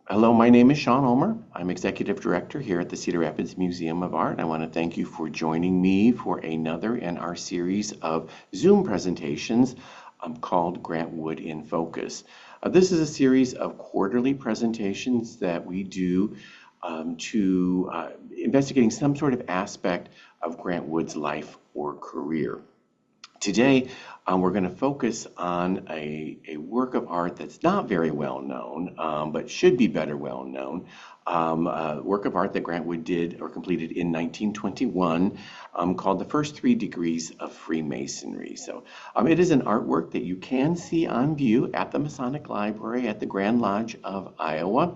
Hello, my name is Sean Ulmer. I'm Executive Director here at the Cedar Rapids Museum of Art. I want to thank you for joining me for another in our series of Zoom presentations called Grant Wood in Focus. This is a series of quarterly presentations that we do to investigating some sort of aspect of Grant Wood's life or career. Today, we're going to focus on a work of art that's not very well known, but should be better well known. A work of art that Grant Wood did or completed in 1921 called The First Three Degrees of Freemasonry. So it is an artwork that you can see on view at the Masonic Library at the Grand Lodge of Iowa.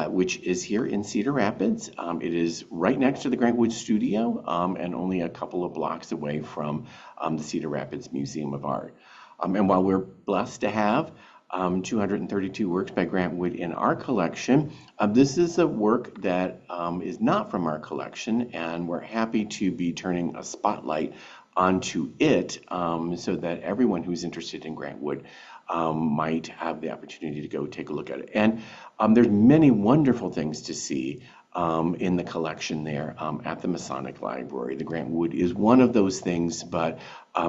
Which is here in Cedar Rapids. It is right next to the Grant Wood Studio and only a couple of blocks away from the Cedar Rapids Museum of Art. And while we're blessed to have 232 works by Grant Wood in our collection, this is a work that is not from our collection, and we're happy to be turning a spotlight onto it so that everyone who's interested in Grant Wood might have the opportunity to go take a look at it. And there's many wonderful things to see in the collection there at the Masonic Library. The Grant Wood is one of those things, but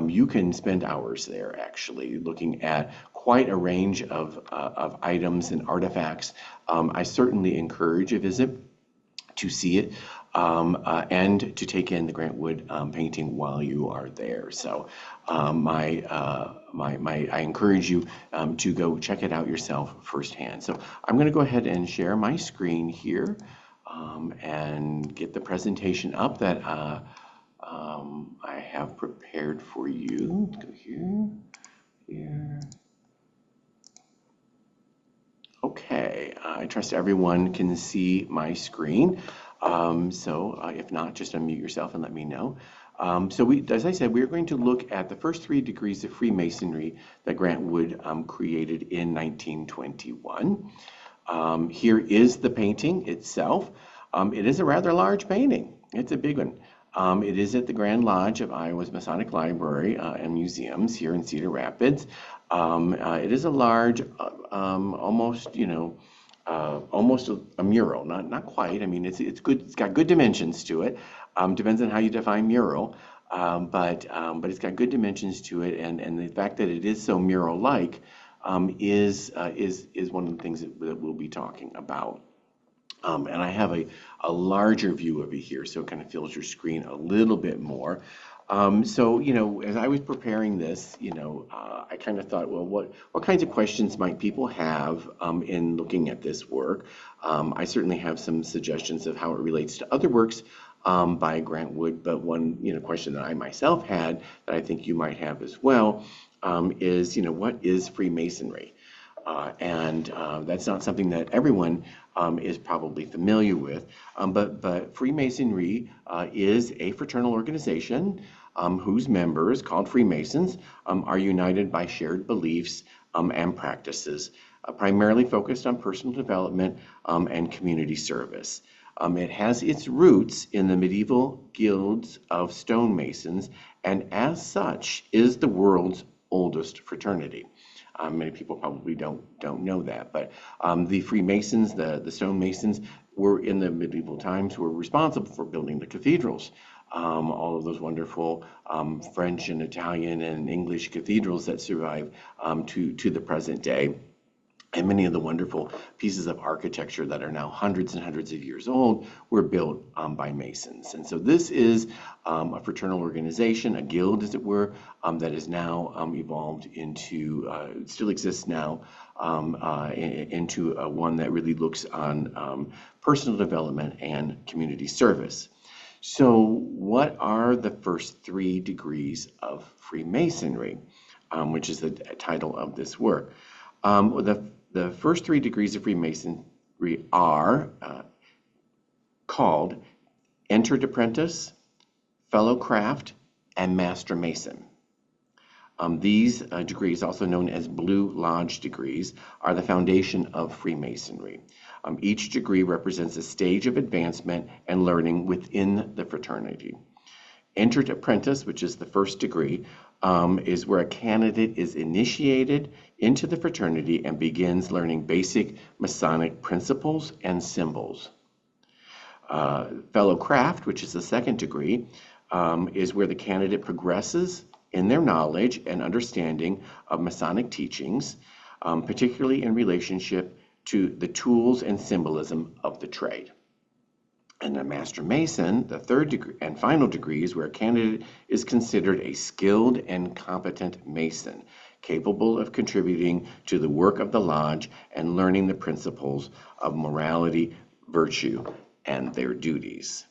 you can spend hours there actually looking at quite a range of items and artifacts. I certainly encourage a visit to see it and to take in the Grant Wood painting while you are there. So I encourage you to go check it out yourself firsthand. So I'm going to go ahead and share my screen here and get the presentation up that I have prepared for you. Let's go here. Okay, I trust everyone can see my screen. If not, just unmute yourself and let me know. As I said, we're going to look at the first three degrees of Freemasonry that Grant Wood created in 1921. Here is the painting itself. It is a rather large painting. It's a big one. It is at the Grand Lodge of Iowa's Masonic Library and Museums here in Cedar Rapids. It is a large, almost a mural, not quite. I mean, it's good. It's got good dimensions to it. Depends on how you define mural, but it's got good dimensions to it, and the fact that it is so mural-like is one of the things that we'll be talking about. And I have a larger view of it here, so it kind of fills your screen a little bit more. As I was preparing this, I kind of thought, well, what kinds of questions might people have in looking at this work? I certainly have some suggestions of how it relates to other works by Grant Wood, but one question that I myself had that I think you might have as well is, what is Freemasonry? That's not something that everyone is probably familiar with, but Freemasonry is a fraternal organization whose members, called Freemasons, are united by shared beliefs and practices, primarily focused on personal development and community service. It has its roots in the medieval guilds of stonemasons, and as such is the world's oldest fraternity. Many people probably don't know that, but the Freemasons, the stonemasons, were in the medieval times were responsible for building the cathedrals. All of those wonderful French and Italian and English cathedrals that survive to the present day. And many of the wonderful pieces of architecture that are now hundreds and hundreds of years old were built by Masons. And so this is a fraternal organization, a guild, as it were, that is now evolved into, still exists now, into one that really looks on personal development and community service. So what are the first three degrees of Freemasonry, which is the title of this work? The first three degrees of Freemasonry are called Entered Apprentice, Fellow Craft, and Master Mason. These degrees, also known as Blue Lodge degrees, are the foundation of Freemasonry. Each degree represents a stage of advancement and learning within the fraternity. Entered Apprentice, which is the first degree, is where a candidate is initiated into the fraternity and begins learning basic Masonic principles and symbols. Fellow Craft, which is the second degree, is where the candidate progresses in their knowledge and understanding of Masonic teachings, particularly in relationship to the tools and symbolism of the trade. And the Master Mason, the third degree and final degree, is where a candidate is considered a skilled and competent Mason, capable of contributing to the work of the lodge and learning the principles of morality, virtue, and their duties.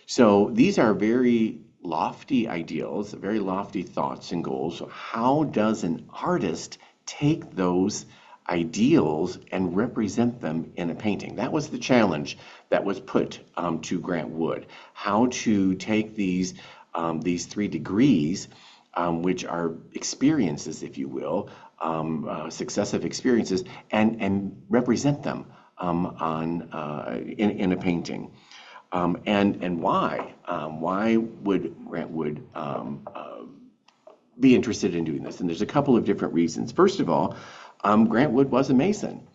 So these are very lofty ideals, very lofty thoughts and goals. So how does an artist take those ideals and represent them in a painting? That was the challenge that was put to Grant Wood. How to take these three degrees, which are experiences, if you will, successive experiences, and represent them in a painting. And why? Why would Grant Wood be interested in doing this? And there's a couple of different reasons. First of all, Grant Wood was a Mason,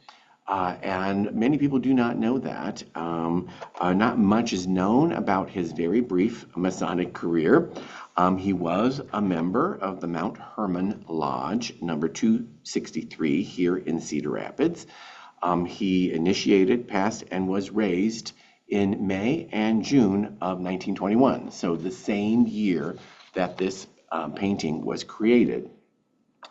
and many people do not know that. Not much is known about his very brief Masonic career. He was a member of the Mount Hermon Lodge, number 263, here in Cedar Rapids. He initiated, passed, and was raised in May and June of 1921, so the same year that this painting was created.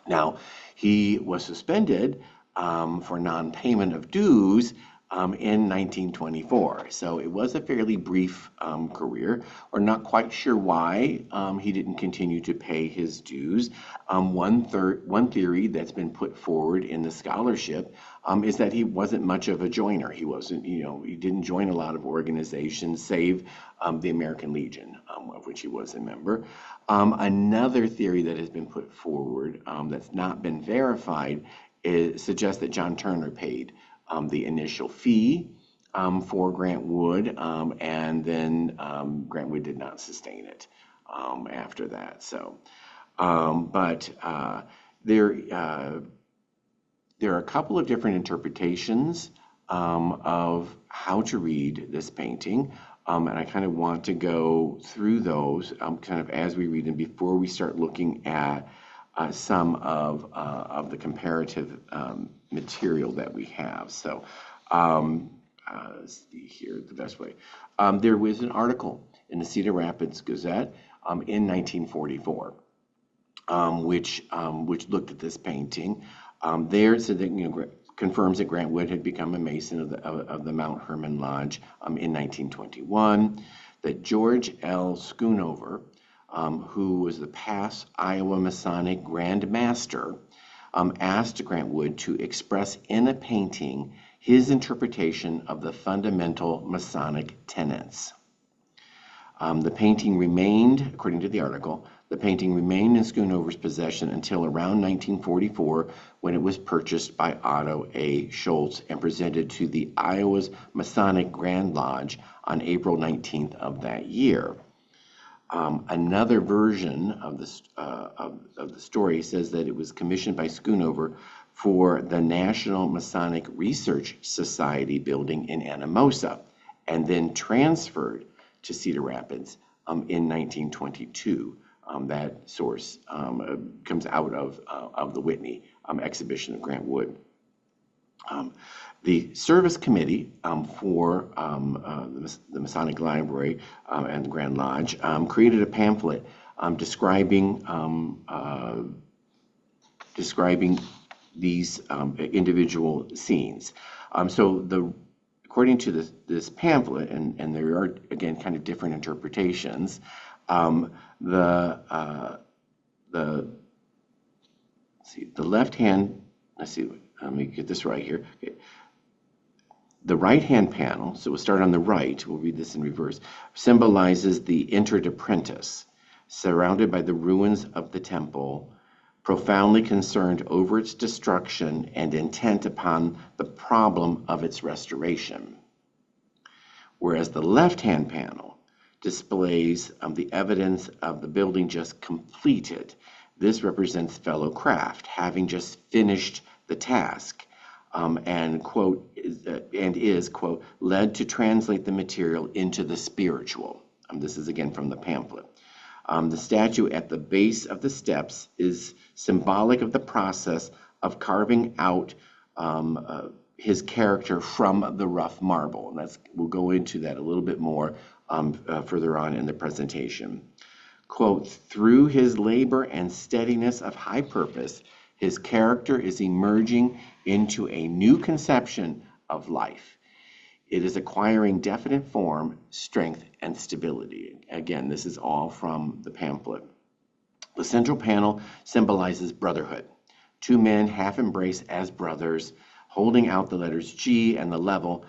Now, he was suspended for non-payment of dues in 1924, so it was a fairly brief career. We're not quite sure why he didn't continue to pay his dues. One theory that's been put forward in the scholarship is that he wasn't much of a joiner. He wasn't, he didn't join a lot of organizations, save the American Legion, of which he was a member. Another theory that has been put forward that's not been verified suggests that John Turner paid the initial fee for Grant Wood, and then Grant Wood did not sustain it after that. So, there are a couple of different interpretations of how to read this painting, and I kind of want to go through those kind of as we read them before we start looking at some of the comparative material that we have. So let's see here the best way. There was an article in the Cedar Rapids Gazette in 1944, which looked at this painting. There said that confirms that Grant Wood had become a Mason of the Mount Hermon Lodge in 1921. That George L. Schoonover, who was the past Iowa Masonic Grand Master, asked Grant Wood to express in a painting his interpretation of the fundamental Masonic tenets. The painting remained, according to the article, the painting remained in Schoonover's possession until around 1944, when it was purchased by Otto A. Schultz and presented to the Iowa's Masonic Grand Lodge on April 19th of that year. Another version of the story says that it was commissioned by Schoonover for the National Masonic Research Society building in Anamosa, and then transferred to Cedar Rapids in 1922. That source comes out of the Whitney exhibition of Grant Wood. The service committee for the Masonic Library and the Grand Lodge created a pamphlet describing these individual scenes. According to this pamphlet, and there are again kind of different interpretations, the left hand. Let me get this right here. Okay. The right-hand panel, so we'll start on the right, we'll read this in reverse, symbolizes the entered apprentice, surrounded by the ruins of the temple, profoundly concerned over its destruction and intent upon the problem of its restoration. Whereas the left-hand panel displays the evidence of the building just completed, This represents fellow craft, having just finished the task, and quote is quote led to translate the material into the spiritual. This is again from the pamphlet. The statue at the base of the steps is symbolic of the process of carving out his character from the rough marble, and we'll go into that a little bit more further on in the presentation. Quote, through his labor and steadiness of high purpose, his character is emerging into a new conception of life. It is acquiring definite form, strength, and stability. Again, this is all from the pamphlet. The central panel symbolizes brotherhood. Two men half embrace as brothers, holding out the letters G and the level,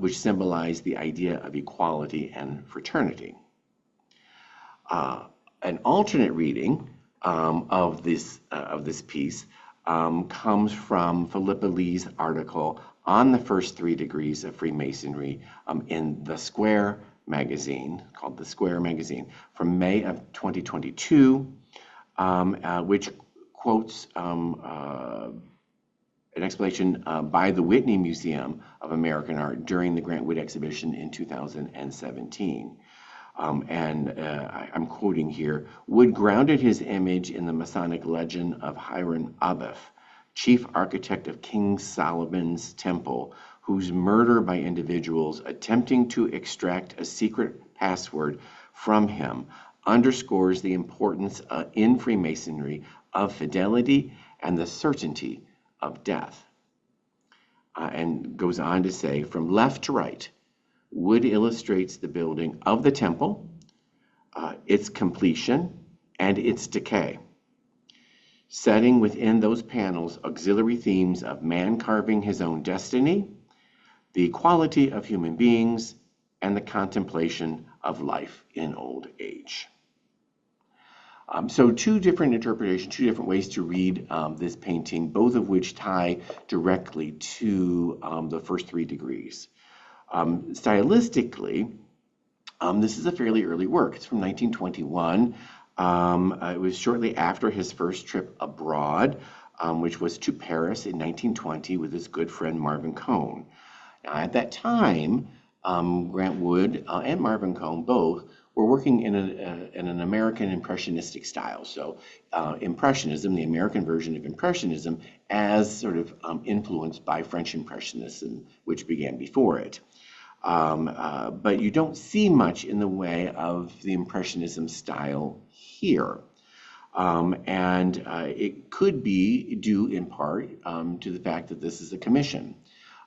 which symbolize the idea of equality and fraternity. An alternate reading of this piece comes from Philippa Lee's article on the first 3 degrees of Freemasonry in The Square magazine, called The Square magazine, from May of 2022, which quotes an explanation by the Whitney Museum of American Art during the Grant Wood exhibition in 2017. I'm quoting here, Wood grounded his image in the Masonic legend of Hiram Abiff, chief architect of King Solomon's temple, whose murder by individuals attempting to extract a secret password from him underscores the importance in Freemasonry of fidelity and the certainty of death. And goes on to say, from left to right, Wood illustrates the building of the temple, its completion, and its decay, setting within those panels auxiliary themes of man carving his own destiny, the equality of human beings, and the contemplation of life in old age. So 2 different interpretations, 2 different ways to read this painting, both of which tie directly to the first 3 degrees. Stylistically, this is a fairly early work. It's from 1921. It was shortly after his first trip abroad, which was to Paris in 1920 with his good friend Marvin Cohn. Now, at that time, Grant Wood and Marvin Cohn both were working in an American Impressionistic style. So Impressionism, the American version of Impressionism, as sort of influenced by French Impressionism, which began before it. But you don't see much in the way of the Impressionism style here. It could be due in part to the fact that this is a commission.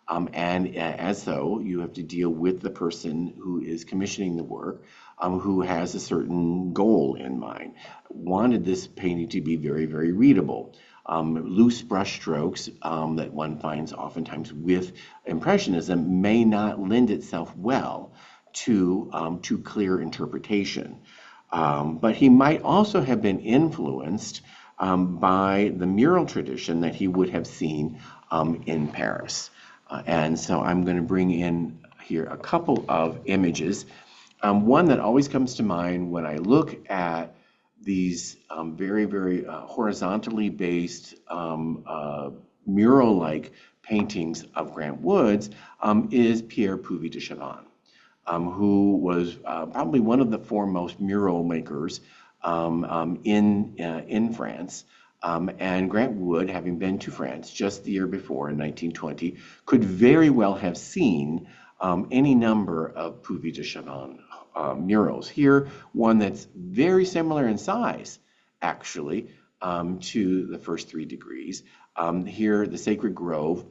And as so, you have to deal with the person who is commissioning the work, who has a certain goal in mind. Wanted this painting to be very, very readable. Loose brushstrokes that one finds oftentimes with Impressionism may not lend itself well to clear interpretation. But he might also have been influenced by the mural tradition that he would have seen in Paris. And so I'm going to bring in here a couple of images. One that always comes to mind when I look at these very, very horizontally based mural-like paintings of Grant Wood's is Pierre Puvis de Chavannes, who was probably one of the foremost mural makers in France. And Grant Wood, having been to France just the year before in 1920, could very well have seen any number of Puvis de Chavannes murals. Here, one that's very similar in size, actually, to the first 3 degrees. Here, the Sacred Grove,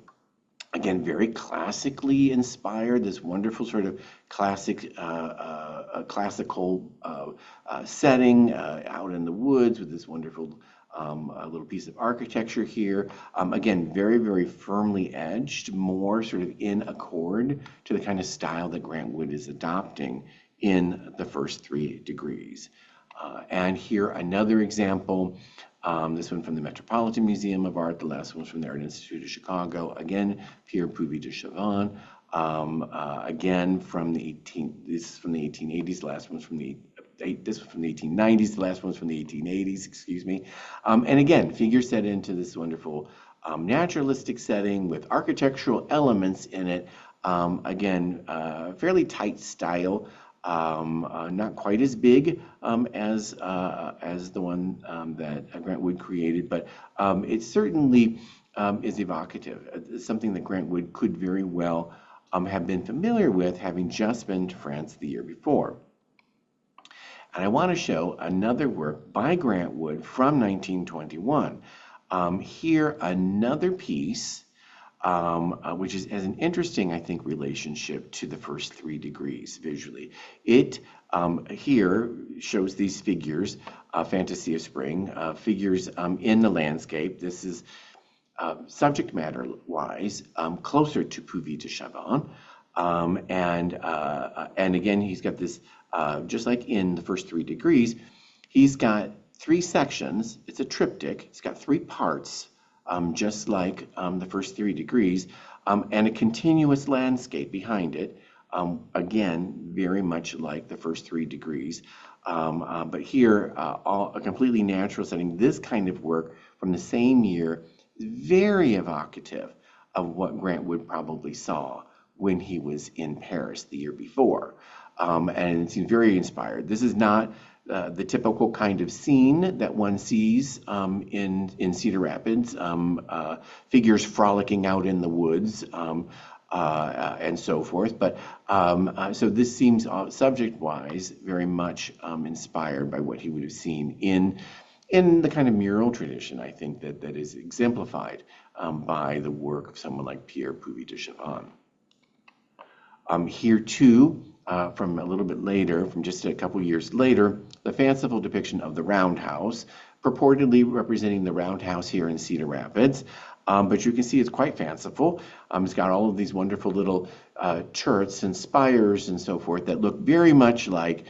again, very classically inspired, this wonderful sort of classical setting out in the woods with this wonderful a little piece of architecture here. Again, very, very firmly edged, more sort of in accord to the kind of style that Grant Wood is adopting in the first 3 degrees. And here another example, this one from the Metropolitan Museum of Art, the last one's from the Art Institute of Chicago. Again, Pierre Puvis de Chavannes. Again, this is from the 1880s, the last one's from the this was from the 1890s, the last one was from the 1880s, excuse me. And again, figures set into this wonderful naturalistic setting with architectural elements in it. Again, fairly tight style, not quite as big as the one that Grant Wood created, but it certainly is evocative. It's something that Grant Wood could very well have been familiar with, having just been to France the year before. And I want to show another work by Grant Wood from 1921. Here, another piece, which has an interesting, I think, relationship to the first 3 degrees visually. It here shows these figures, Fantasy of Spring, figures in the landscape. This is subject matter-wise closer to Puvis de Chavannes. And again, he's got this, just like in the first 3 degrees, he's got 3 sections. It's a triptych. It's got 3 parts, just like the first 3 degrees, and a continuous landscape behind it. Again, very much like the first 3 degrees. But here, a completely natural setting. This kind of work from the same year is very evocative of what Grant Wood probably saw when he was in Paris the year before. And it seems very inspired. This is not the typical kind of scene that one sees in Cedar Rapids, figures frolicking out in the woods and so forth. But so this seems subject-wise very much inspired by what he would have seen in the kind of mural tradition, I think, that is exemplified by the work of someone like Pierre Puvis de Chavannes. Here too, from a little bit later, from just a couple years later, the fanciful depiction of the roundhouse, purportedly representing the roundhouse here in Cedar Rapids. But you can see it's quite fanciful. It's got all of these wonderful little turrets and spires and so forth that look very much like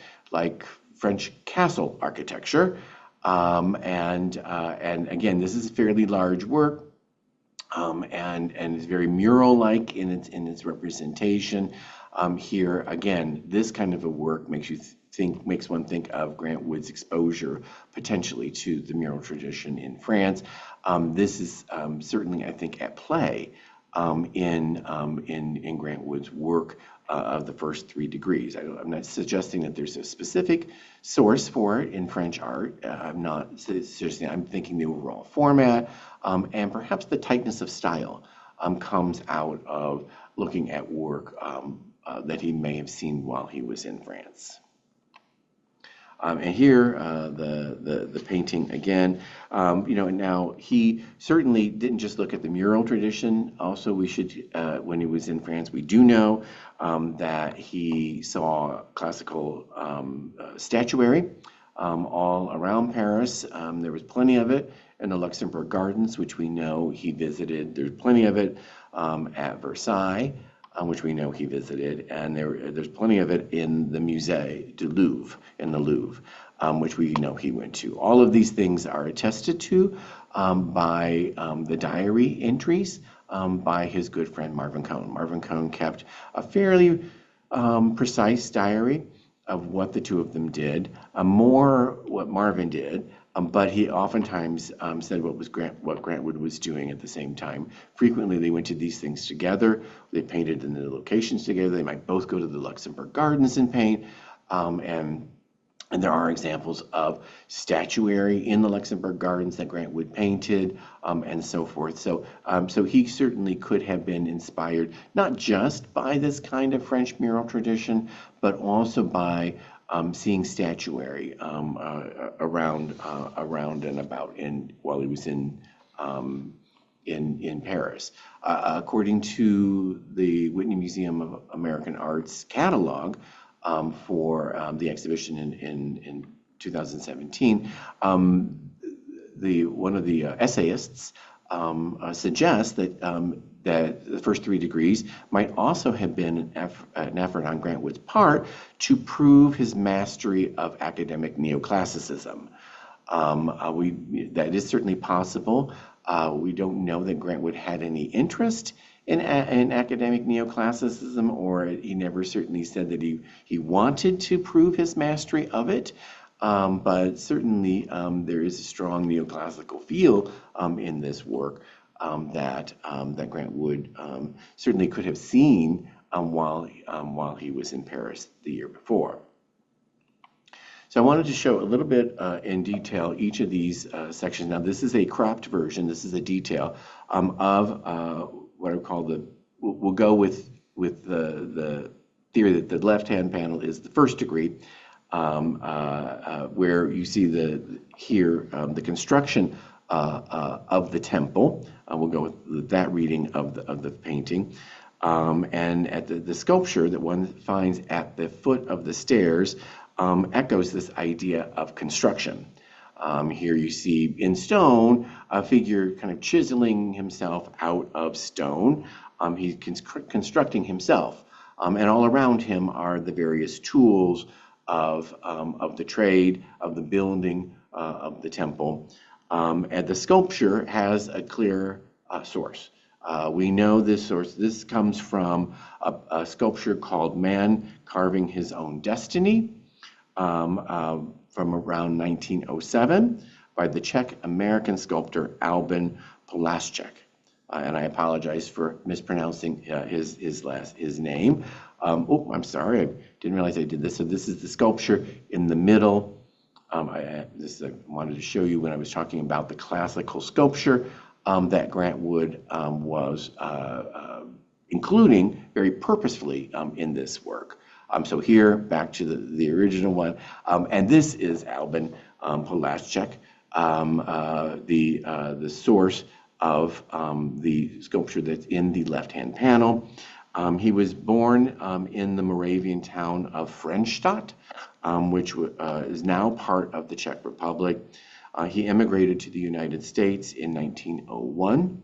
French castle architecture. And again, this is a fairly large work. And it's very mural-like in its representation. Here again, this kind of a work makes one think of Grant Wood's exposure potentially to the mural tradition in France. This is certainly, I think, at play in Grant Wood's work of the first 3 degrees. I'm not suggesting that there's a specific source for it in French art. I'm not suggesting. I'm thinking the overall format and perhaps the tightness of style comes out of looking at work that he may have seen while he was in France. And here, the painting again, now he certainly didn't just look at the mural tradition. Also, we should, when he was in France, we do know that he saw classical statuary all around Paris. There was plenty of it in the Luxembourg Gardens, which we know he visited. There's plenty of it at Versailles, which we know he visited, and there's plenty of it in the Musée du Louvre, in the Louvre, which we know he went to. All of these things are attested to by the diary entries by his good friend Marvin Cohn. Marvin Cohn kept a fairly precise diary of what the two of them did, more what Marvin did, but he oftentimes said what Grant Wood was doing at the same time. Frequently, they went to these things together. They painted in the locations together. They might both go to the Luxembourg Gardens and paint. And there are examples of statuary in the Luxembourg Gardens that Grant Wood painted, and so forth. So he certainly could have been inspired not just by this kind of French mural tradition, but also by seeing statuary around and about while he was in Paris. According to the Whitney Museum of American Art's catalog for the exhibition in 2017, one of the essayists suggests that the first 3 degrees might also have been an effort on Grant Wood's part to prove his mastery of academic neoclassicism. That is certainly possible. We don't know that Grant Wood had any interest in academic neoclassicism, or he never certainly said that he wanted to prove his mastery of it. But certainly there is a strong neoclassical feel in this work that Grant Wood certainly could have seen while he was in Paris the year before. So I wanted to show a little bit in detail each of these sections. Now this is a cropped version. This is a detail of what I call we'll go with the theory that the left-hand panel is the first degree, where you see the construction of the temple. We'll go with that reading of the painting. And at the sculpture that one finds at the foot of the stairs echoes this idea of construction. Here you see in stone a figure kind of chiseling himself out of stone. He's constructing himself. And all around him are the various tools of the trade, of the building of the temple. And the sculpture has a clear source. We know this source. This comes from a sculpture called Man Carving His Own Destiny from around 1907 by the Czech-American sculptor Albin Polášek. And I apologize for mispronouncing his name. Oh, I'm sorry, I didn't realize I did this. So this is the sculpture in the middle. I wanted to show you when I was talking about the classical sculpture that Grant Wood was including very purposefully in this work. So here, back to the original one, and this is Albin Polášek, the source of the sculpture that's in the left-hand panel. He was born in the Moravian town of Frenstadt, which is now part of the Czech Republic. He immigrated to the United States in 1901,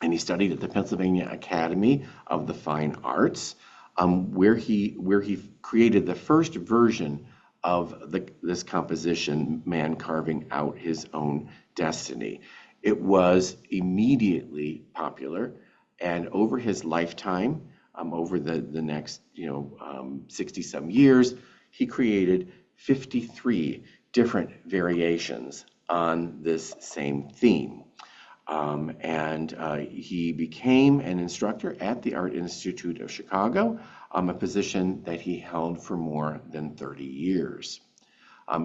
and he studied at the Pennsylvania Academy of the Fine Arts, where he created the first version of this composition, Man Carving Out His Own Destiny. It was immediately popular, and over his lifetime, over the next 60-some years, he created 53 different variations on this same theme. He became an instructor at the Art Institute of Chicago, a position that he held for more than 30 years.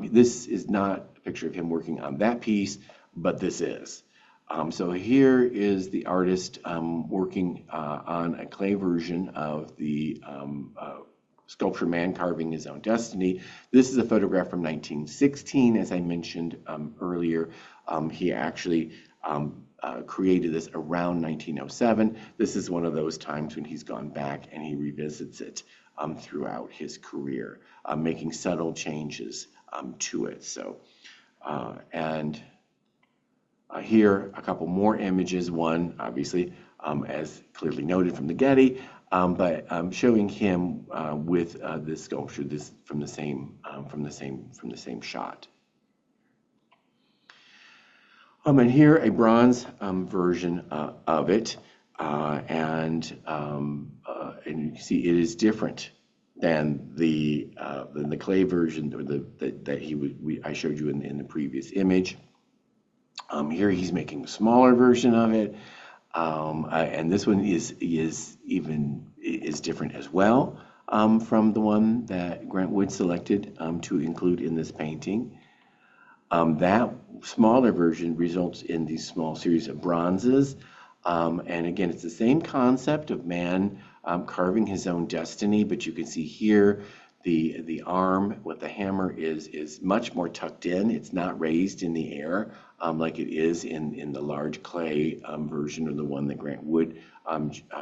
This is not a picture of him working on that piece, but this is. So here is the artist working on a clay version of the sculpture Man Carving His Own Destiny. This is a photograph from 1916, as I mentioned earlier. He actually created this around 1907. This is one of those times when he's gone back and he revisits it throughout his career, making subtle changes to it. So, here a couple more images. One, obviously, as clearly noted from the Getty, but showing him with this sculpture, this from the same shot. And here a bronze version of it, and you see it is different than the clay version, or that I showed you in the previous image. Here he's making a smaller version of it, and this one is different as well from the one that Grant Wood selected to include in this painting. That smaller version results in these small series of bronzes, and again, it's the same concept of man carving his own destiny, but you can see here the arm with the hammer is much more tucked in. It's not raised in the air like it is in the large clay version, or the one that Grant Wood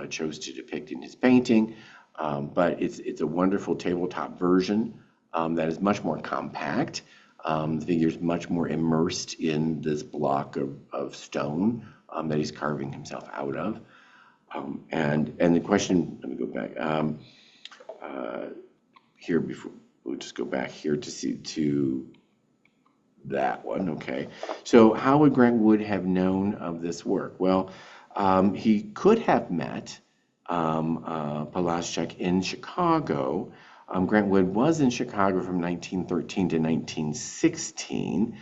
chose to depict in his painting. But it's a wonderful tabletop version that is much more compact. The figure's much more immersed in this block of stone that he's carving himself out of. And the question, let me go back here before, we'll just go back here to see to that one. Okay, so how would Grant Wood have known of this work? Well, He could have met Palaschuk in Chicago. Grant Wood was in Chicago from 1913 to 1916.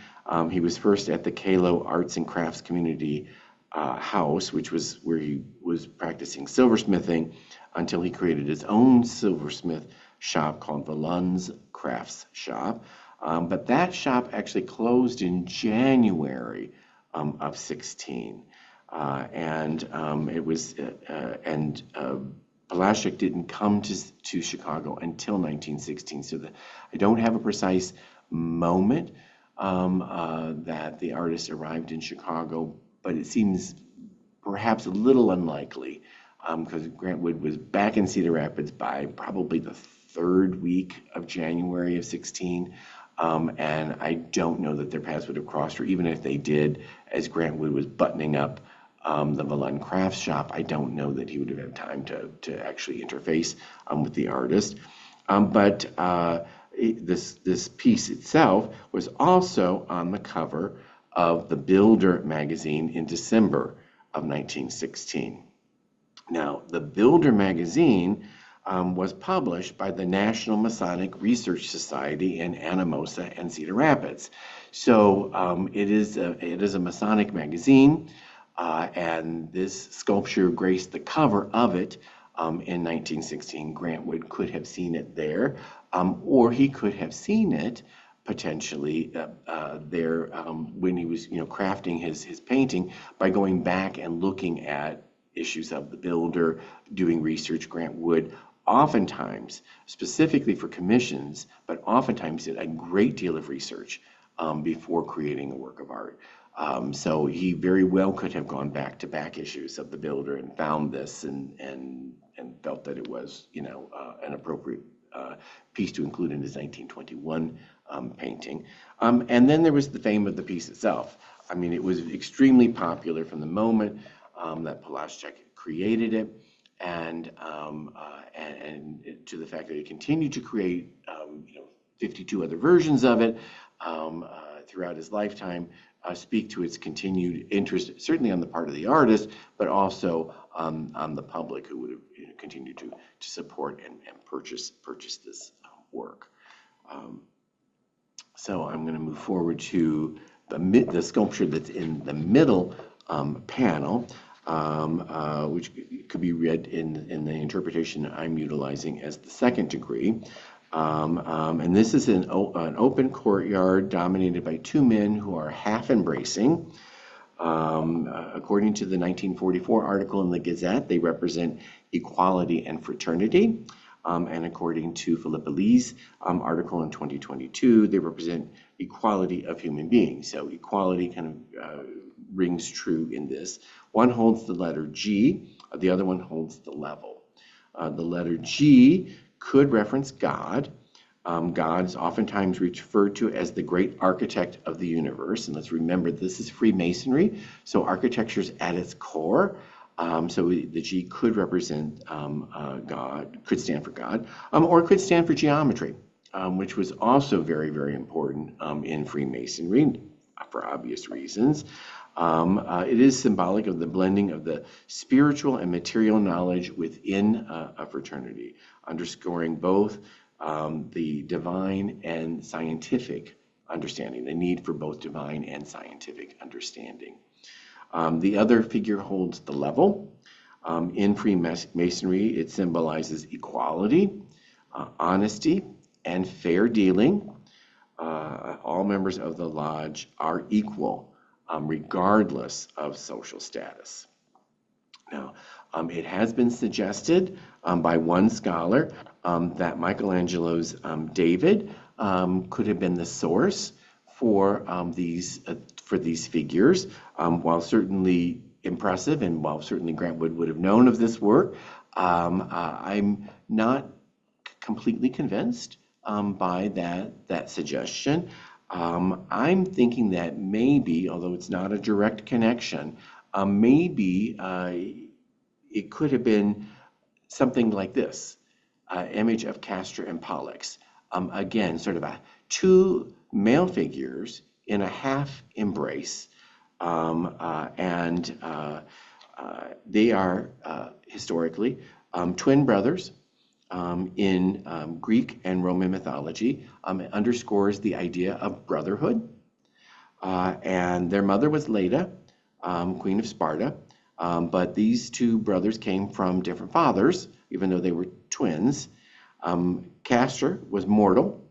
He was first at the Kalo Arts and Crafts Community House, which was where he was practicing silversmithing until he created his own silversmith shop called the Lund's Crafts Shop. But that shop actually closed in January of 16. Palaschuk didn't come to Chicago until 1916, so I don't have a precise moment that the artist arrived in Chicago, but it seems perhaps a little unlikely because Grant Wood was back in Cedar Rapids by probably the third week of January of 16. And I don't know that their paths would have crossed, or even if they did, as Grant Wood was buttoning up the Malone Crafts Shop, I don't know that he would have had time to actually interface with the artist. This piece itself was also on the cover of the Builder magazine in December of 1916. Now, the Builder magazine was published by the National Masonic Research Society in Anamosa and Cedar Rapids. So it is a Masonic magazine, and this sculpture graced the cover of it in 1916. Grant Wood could have seen it there, or he could have seen it potentially there when he was crafting his painting by going back and looking at issues of the Builder, doing research. Grant Wood oftentimes, specifically for commissions, but oftentimes did a great deal of research before creating a work of art. So he very well could have gone back to back issues of the Builder and found this and felt that it was an appropriate piece to include in his 1921 painting. And then there was the fame of the piece itself. I mean, it was extremely popular from the moment that Palaschuk created it, and to the fact that he continued to create 52 other versions of it throughout his lifetime, speak to its continued interest, certainly on the part of the artist, but also on the public who would have continued to support and purchase this work. So I'm going to move forward to the sculpture that's in the middle panel, which could be read in the interpretation I'm utilizing as the second degree. And this is an open courtyard dominated by two men who are half embracing. According to the 1944 article in the Gazette, they represent equality and fraternity. And according to Philippa Lee's article in 2022, they represent equality of human beings. So equality kind of rings true in this. One holds the letter G, the other one holds the level. The letter G could reference God. God is oftentimes referred to as the great architect of the universe. And let's remember, this is Freemasonry, so architecture is at its core. So the G could represent God, could stand for God, or could stand for geometry, which was also very, very important in Freemasonry for obvious reasons. It is symbolic of the blending of the spiritual and material knowledge within a fraternity, underscoring both the divine and scientific understanding, the need for both divine and scientific understanding. The other figure holds the level. In Freemasonry, it symbolizes equality, honesty, and fair dealing. All members of the lodge are equal, regardless of social status. Now, it has been suggested by one scholar that Michelangelo's David could have been the source for these figures. While certainly impressive, and while certainly Grant Wood would have known of this work, I'm not completely convinced by that suggestion. I'm thinking that maybe, although it's not a direct connection, maybe it could have been something like this, image of Castor and Pollux. Again, sort of two male figures in a half embrace, and They are historically twin brothers in Greek and Roman mythology. It underscores the idea of brotherhood. And their mother was Leda, Queen of Sparta. But these two brothers came from different fathers, even though they were twins. Castor was mortal.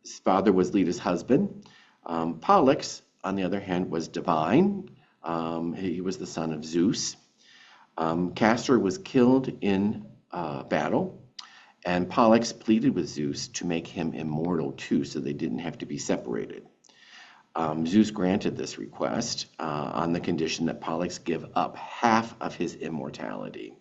His father was Leda's husband. Pollux, on the other hand, was divine. He was the son of Zeus. Castor was killed in battle, and Pollux pleaded with Zeus to make him immortal too, so they didn't have to be separated. Zeus granted this request on the condition that Pollux give up half of his immortality.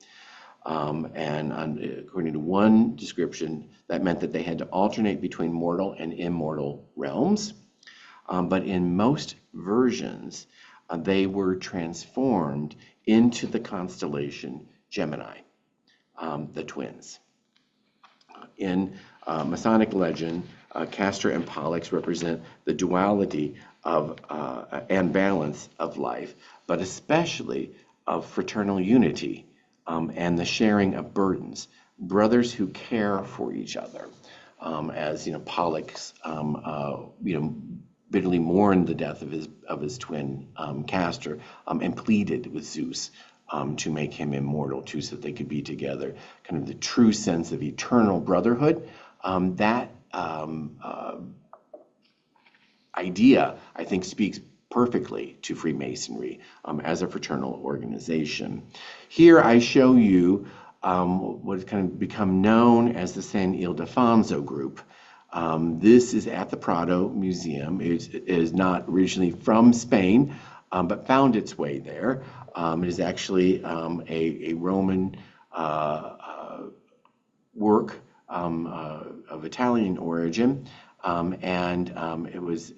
According to one description, that meant that they had to alternate between mortal and immortal realms. But in most versions, they were transformed into the constellation Gemini, the twins. In Masonic legend, Castor and Pollux represent the duality of and balance of life, but especially of fraternal unity and the sharing of burdens. Brothers who care for each other, as Pollux, bitterly mourned the death of his twin Castor, and pleaded with Zeus to make him immortal too, so that they could be together. Kind of the true sense of eternal brotherhood. That idea, I think, speaks perfectly to Freemasonry as a fraternal organization. Here I show you what has kind of become known as the San Ildefonso group. This is at the Prado Museum. It is not originally from Spain, but found its way there. It is actually a Roman work of Italian origin, and it was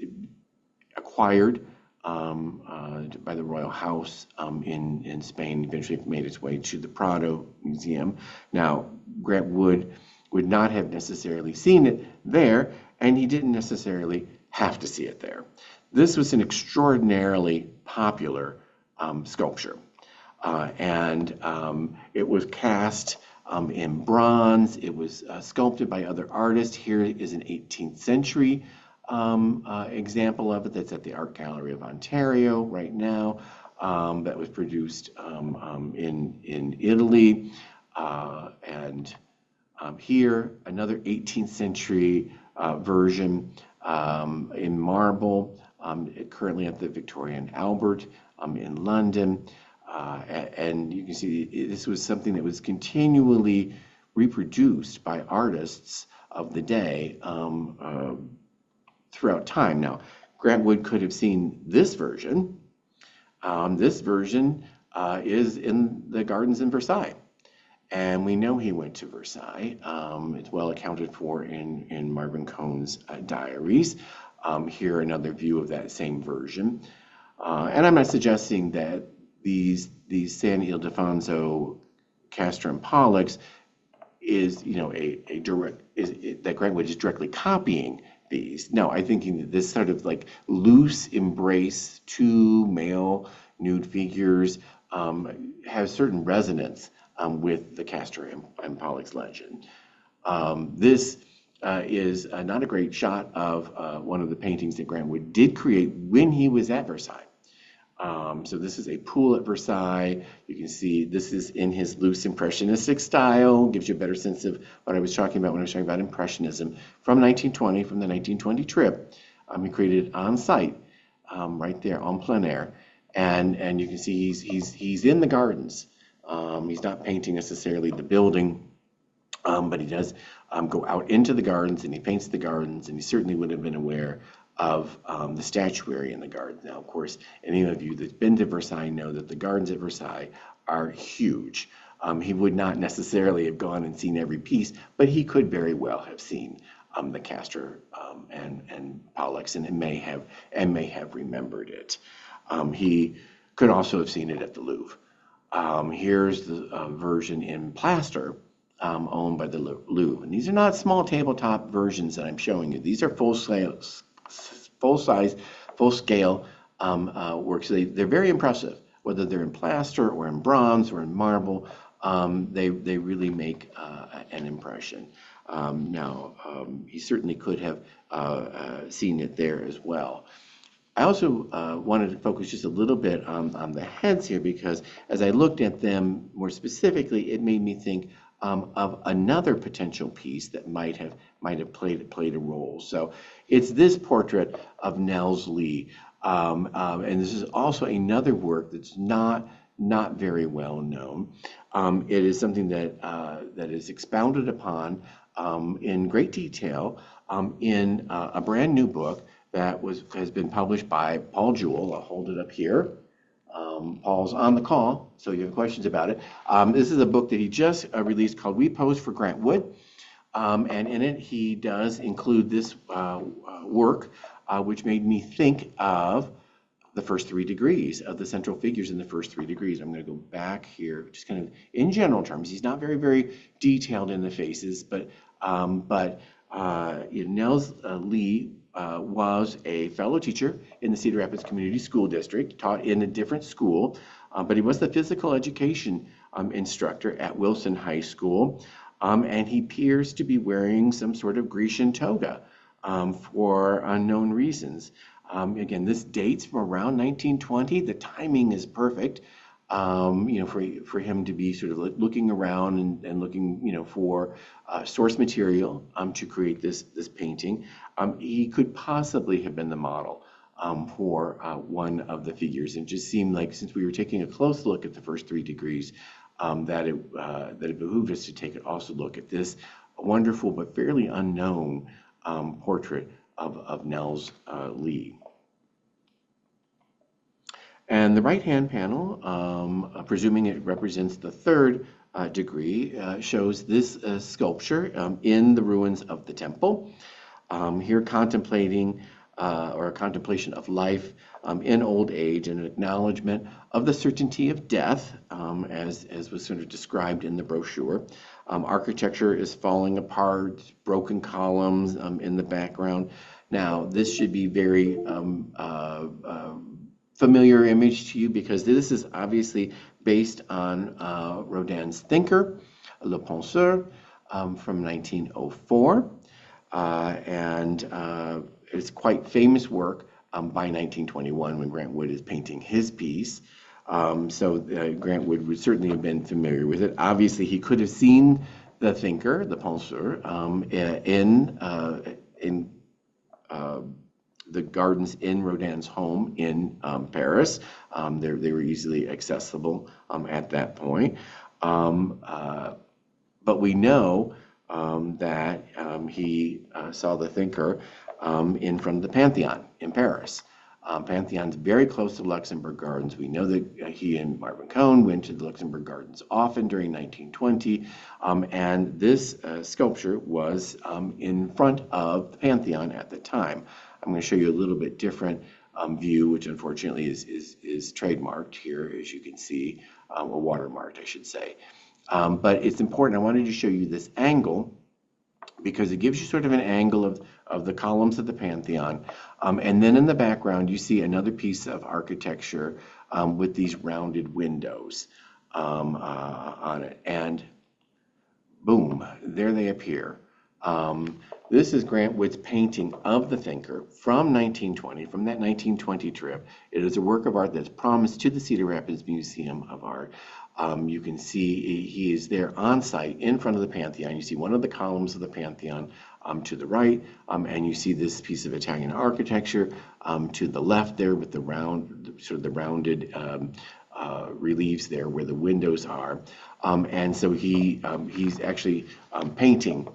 acquired by the royal house in Spain. Eventually made its way to the Prado Museum. Now, Grant Wood would not have necessarily seen it there, and he didn't necessarily have to see it there. This was an extraordinarily popular sculpture, and it was cast in bronze. It was sculpted by other artists. Here is an 18th century example of it that's at the Art Gallery of Ontario right now, that was produced in Italy. Here, another 18th century version in marble, currently at the Victoria and Albert in London. And you can see this was something that was continually reproduced by artists of the day throughout time. Now, Grant Wood could have seen this version. This version is in the gardens in Versailles. And we know he went to Versailles. It's well accounted for in Marvin Cohn's diaries. Here, another view of that same version. And I'm not suggesting that these San Ildefonso, Castor, and Pollux is, that Grant Wood is directly copying these. No, I think that this sort of like loose embrace to male nude figures has certain resonance with the Castor and Pollux legend. This is not a great shot of one of the paintings that Grant Wood did create when he was at Versailles. So this is a pool at Versailles. You can see this is in his loose impressionistic style. Gives you a better sense of what I was talking about when I was talking about Impressionism. From 1920, from the 1920 trip, he created on site, right there en plein air. And you can see he's in the gardens. He's not painting necessarily the building, but he does go out into the gardens, and he paints the gardens, and he certainly would have been aware of the statuary in the gardens. Now, of course, any of you that's been to Versailles know that the gardens at Versailles are huge. He would not necessarily have gone and seen every piece, but he could very well have seen the Castor and Pollux, and may have remembered it. He could also have seen it at the Louvre. Here's the version in plaster owned by the Louvre. And these are not small tabletop versions that I'm showing you. These are full-size, full-scale works. They're very impressive. whether they're in plaster or in bronze or in marble, they really make an impression. He certainly could have seen it there as well. I also wanted to focus just a little bit on the heads here, because as I looked at them more specifically, it made me think of another potential piece that might have played a role. So it's this portrait of Nels Lee, and this is also another work that's not very well known. It is something that is expounded upon in great detail in a brand new book that has been published by Paul Jewell. I'll hold it up here. Paul's on the call, so you have questions about it. This is a book that he just released called We Pose for Grant Wood, and in it he does include this work, which made me think of the first 3 degrees, of the central figures in the first 3 degrees. I'm going to go back here, just kind of in general terms. He's not very detailed in the faces, but Nels Lee was a fellow teacher in the Cedar Rapids Community School District, taught in a different school, but he was the physical education instructor at Wilson High School, and he appears to be wearing some sort of Grecian toga for unknown reasons. Again, this dates from around 1920. The timing is perfect, for him to be sort of looking around and looking, for source material to create this painting. He could possibly have been the model for one of the figures. And it just seemed like, since we were taking a close look at the first 3 degrees, that it behooved us to take an also look at this wonderful but fairly unknown portrait of Nels Lee. And the right-hand panel, presuming it represents the 3rd degree, shows this sculpture in the ruins of the temple. Here contemplating or a contemplation of life in old age, and an acknowledgement of the certainty of death, as was sort of described in the brochure. Architecture is falling apart, broken columns in the background. Now, this should be very familiar image to you, because this is obviously based on Rodin's Thinker, Le Penseur, from 1904. It's quite famous work by 1921, when Grant Wood is painting his piece. Grant Wood would certainly have been familiar with it. Obviously, he could have seen the Thinker, the Penseur, in the gardens in Rodin's home in Paris. They were easily accessible at that point. But we know that he saw the Thinker in front of the Pantheon in Paris. Pantheon's very close to Luxembourg Gardens. We know that he and Marvin Cohn went to the Luxembourg Gardens often during 1920, and this sculpture was in front of the Pantheon at the time. I'm going to show you a little bit different view, which unfortunately is trademarked here, as you can see, or watermarked, I should say. But it's important. I wanted to show you this angle, because it gives you sort of an angle of the columns of the Pantheon. And then in the background, you see another piece of architecture with these rounded windows on it. And boom, there they appear. This is Grant Wood's painting of the Thinker from 1920, from that 1920 trip. It is a work of art that's promised to the Cedar Rapids Museum of Art. You can see he is there on site in front of the Pantheon. You see one of the columns of the Pantheon to the right, and you see this piece of Italian architecture to the left there, with the rounded reliefs there where the windows are. And so he's actually painting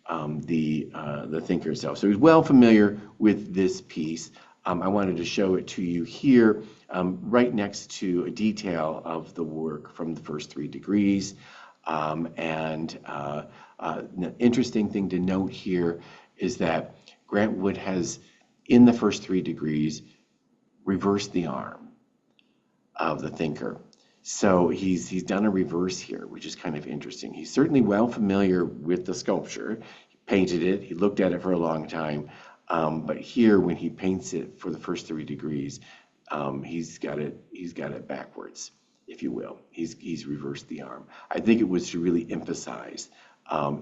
the Thinker itself. So he's well familiar with this piece. I wanted to show it to you here, right next to a detail of the work from the first 3 degrees. An interesting thing to note here is that Grant Wood has, in the first 3 degrees, reversed the arm of the Thinker. So he's done a reverse here, which is kind of interesting. He's certainly well familiar with the sculpture. He painted it, he looked at it for a long time. But here, when he paints it for the first 3 degrees, He's got it backwards, if you will. He's reversed the arm. I think it was to really emphasize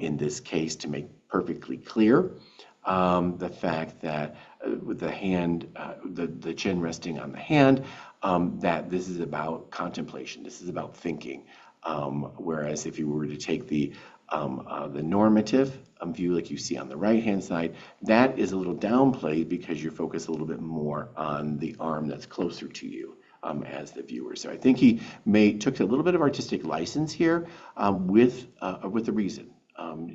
in this case, to make perfectly clear the fact that with the hand, the chin resting on the hand, that this is about contemplation. This is about thinking. Whereas if you were to take the normative view, like you see on the right-hand side, that is a little downplayed because you're focused a little bit more on the arm that's closer to you as the viewer. So I think he took a little bit of artistic license here with a reason,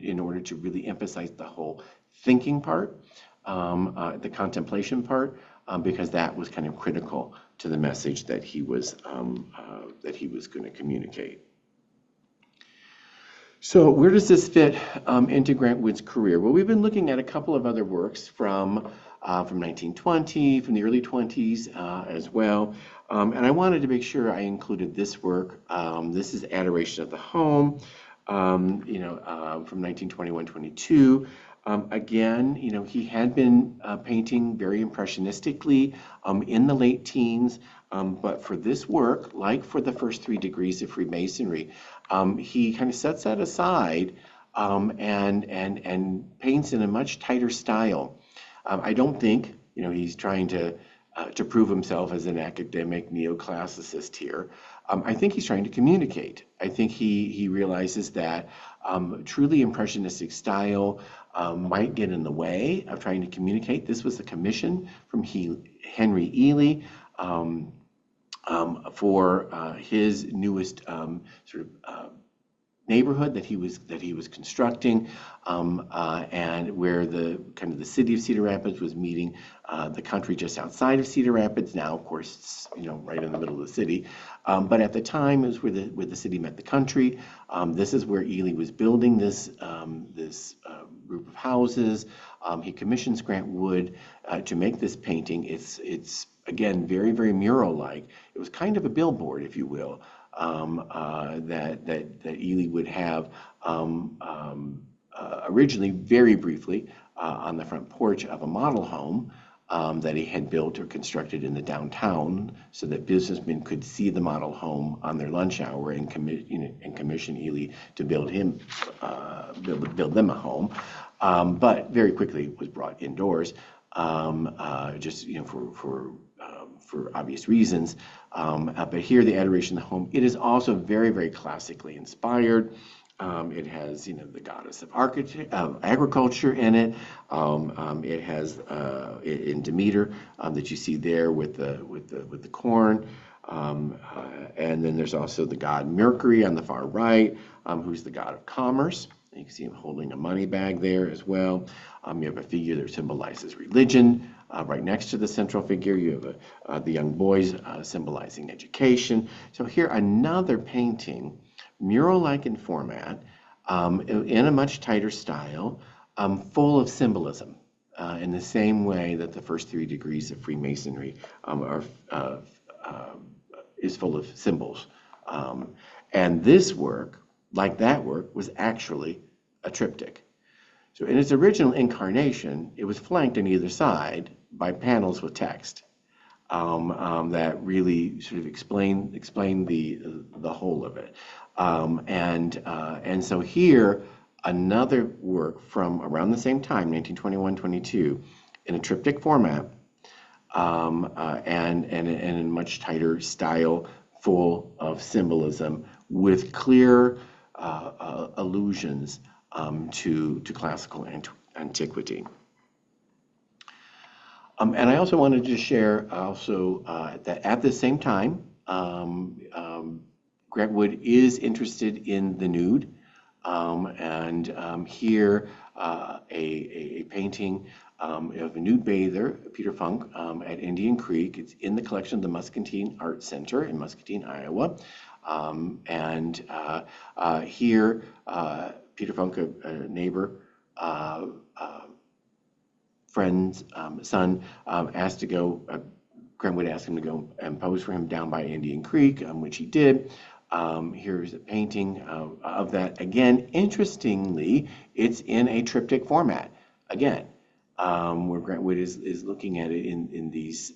in order to really emphasize the whole thinking part, the contemplation part, because that was kind of critical to the message that he was going to communicate. So where does this fit into Grant Wood's career? Well, we've been looking at a couple of other works from 1920, from the early 20s as well. And I wanted to make sure I included this work. This is Adoration of the Home, from 1921-22. Again, he had been painting very impressionistically in the late teens, but for this work, like for the first 3 degrees of Freemasonry, he kind of sets that aside and paints in a much tighter style. I don't think he's trying to prove himself as an academic neoclassicist here. I think he's trying to communicate. I think he realizes that truly impressionistic style might get in the way of trying to communicate. This was a commission from Henry Ely for his newest neighborhood that he was constructing, and where the city of Cedar Rapids was meeting the country just outside of Cedar Rapids. Now, of course, it's right in the middle of the city, but at the time it was where the city met the country. This is where Ely was building this group of houses. He commissions Grant Wood to make this painting. It's again very, very mural-like. It was kind of a billboard, if you will. That Ely would have originally, very briefly, on the front porch of a model home that he had built or constructed in the downtown, so that businessmen could see the model home on their lunch hour and commission Ely to build them a home. But very quickly it was brought indoors, just for obvious reasons. But here, the Adoration of the Home, it is also very, very classically inspired. It has, the goddess of agriculture in it. It has in Demeter that you see there with the corn. And then there's also the god Mercury on the far right, who's the god of commerce. You can see him holding a money bag there as well. You have a figure that symbolizes religion. Right next to the central figure, you have the young boys symbolizing education. So here, another painting, mural-like in format, in a much tighter style, full of symbolism, in the same way that the first 3 degrees of Freemasonry is full of symbols. And this work, like that work, was actually a triptych. So in its original incarnation, it was flanked on either side by panels with text that really sort of explain the whole of it. And so here, another work from around the same time, 1921-22, in a triptych format, and in a much tighter style, full of symbolism, with clear allusions to classical antiquity. And I also wanted to share that at the same time, Grant Wood is interested in the nude, and here a painting of a nude bather, Peter Funk, at Indian Creek. It's in the collection of the Muscatine Art Center in Muscatine, Iowa. And here, Peter Funk, a neighbor, friend's son, asked to go. Grant Wood asked him to go and pose for him down by Indian Creek, which he did. Here's a painting of that. Again, interestingly, it's in a triptych format. Again, where Grant Wood is looking at it in these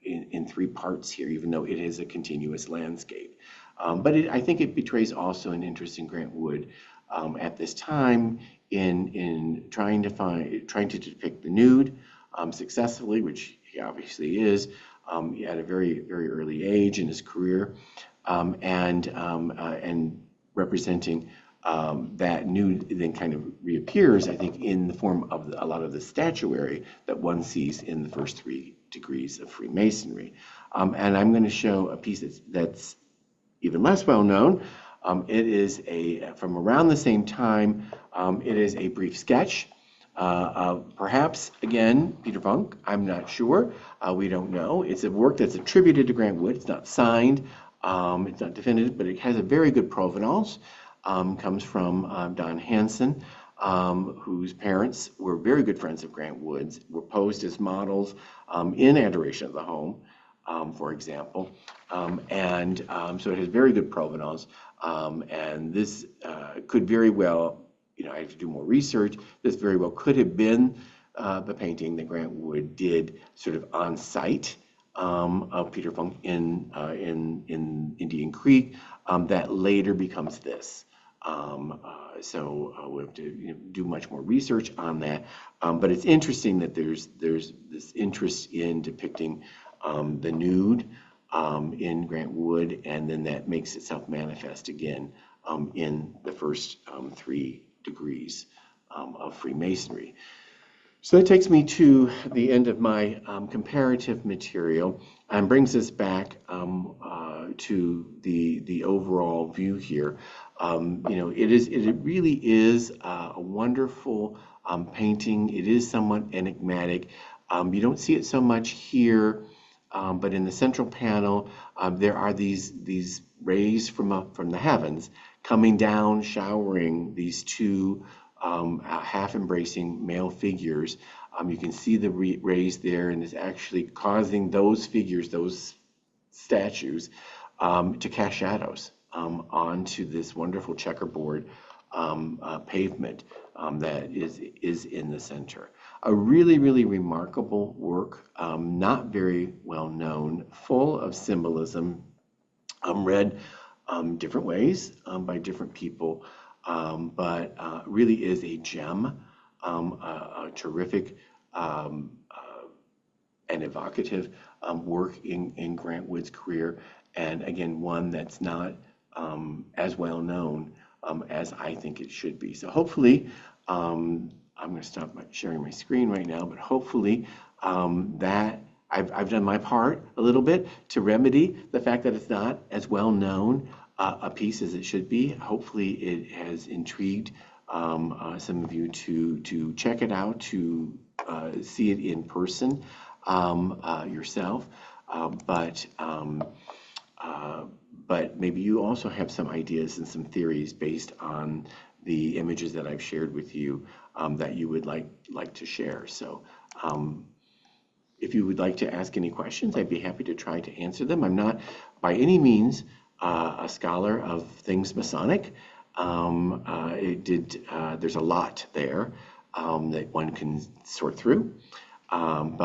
in three parts here, even though it is a continuous landscape. But I think it betrays also an interest in Grant Wood at this time in trying to depict the nude successfully, which he obviously is at a very early age in his career, and representing that nude then kind of reappears, I think, in the form of a lot of the statuary that one sees in the first 3 degrees of Freemasonry. And I'm going to show a piece that's even less well known. It is from around the same time. It is a brief sketch. Perhaps, again, Peter Funk, I'm not sure. We don't know. It's a work that's attributed to Grant Wood. It's not signed. It's not definitive, but it has a very good provenance. Comes from Don Hansen, whose parents were very good friends of Grant Wood's, were posed as models in Adoration of the Home, for example. So it has very good provenance. And this could very well, I have to do more research, this very well could have been the painting that Grant Wood did sort of on site of Peter Funk in Indian Creek that later becomes this. So we have to do much more research on that. But it's interesting that there's this interest in depicting the nude in Grant Wood, and then that makes itself manifest again in the first 3 degrees of Freemasonry. So that takes me to the end of my comparative material and brings us back to the overall view here. It really is a wonderful painting. It is somewhat enigmatic. You don't see it so much here, but in the central panel, there are these rays from the heavens coming down, showering these 2 half-embracing male figures. You can see the rays there, and it's actually causing those figures, those statues, to cast shadows onto this wonderful checkerboard pavement that is in the center. A really remarkable work, not very well known, full of symbolism, read different ways by different people, but really is a gem, a terrific and evocative work in Grant Wood's career, and again, one that's not as well known as I think it should be. So hopefully, I'm going to stop sharing my screen right now, but hopefully that I've done my part a little bit to remedy the fact that it's not as well known a piece as it should be. Hopefully it has intrigued some of you to check it out, to see it in person yourself, but maybe you also have some ideas and some theories based on the images that I've shared with you that you would like to share. So if you would like to ask any questions, I'd be happy to try to answer them. I'm not by any means a scholar of things Masonic. There's a lot there that one can sort through, and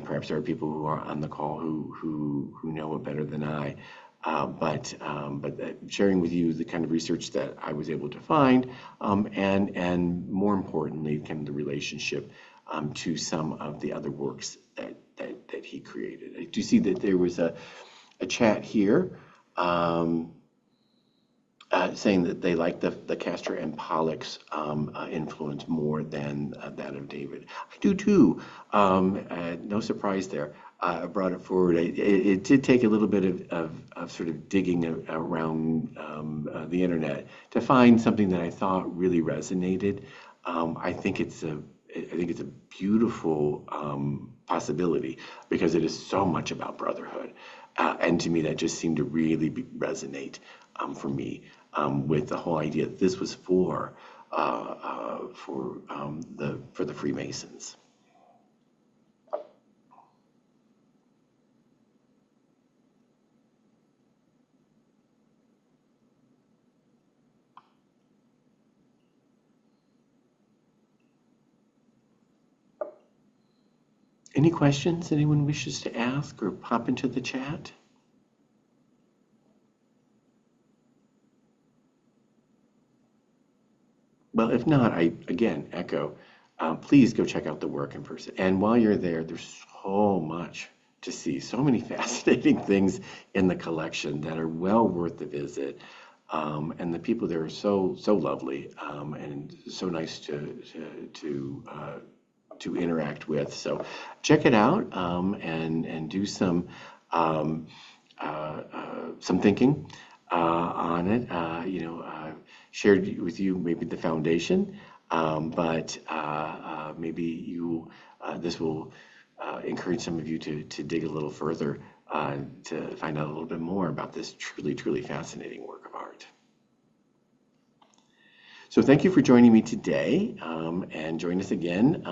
perhaps there are people who are on the call who know it better than I. But sharing with you the kind of research that I was able to find, and more importantly, kind of the relationship to some of the other works that he created. I do see that there was a chat here saying that they like the Castor and Pollux influence more than that of David. I do too. No surprise there. I brought it forward. It did take a little bit of sort of digging around the internet to find something that I thought really resonated. I think it's a beautiful possibility because it is so much about brotherhood, and to me that just seemed to really resonate for me with the whole idea that this was for the Freemasons. Any questions anyone wishes to ask or pop into the chat? Well, if not, I again echo, please go check out the work in person. And while you're there, there's so much to see, so many fascinating things in the collection that are well worth the visit. And the people there are so lovely, and so nice to interact with. So check it out, and do some thinking on it. Shared with you maybe the foundation, but maybe this will encourage some of you to dig a little further, to find out a little bit more about this truly fascinating work of art. So thank you for joining me today, and join us again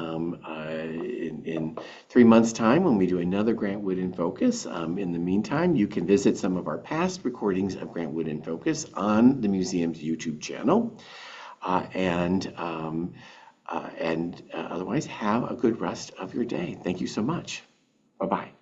in 3 months' time when we do another Grant Wood in Focus. In the meantime, you can visit some of our past recordings of Grant Wood in Focus on the museum's YouTube channel, and otherwise have a good rest of your day. Thank you so much. Bye-bye.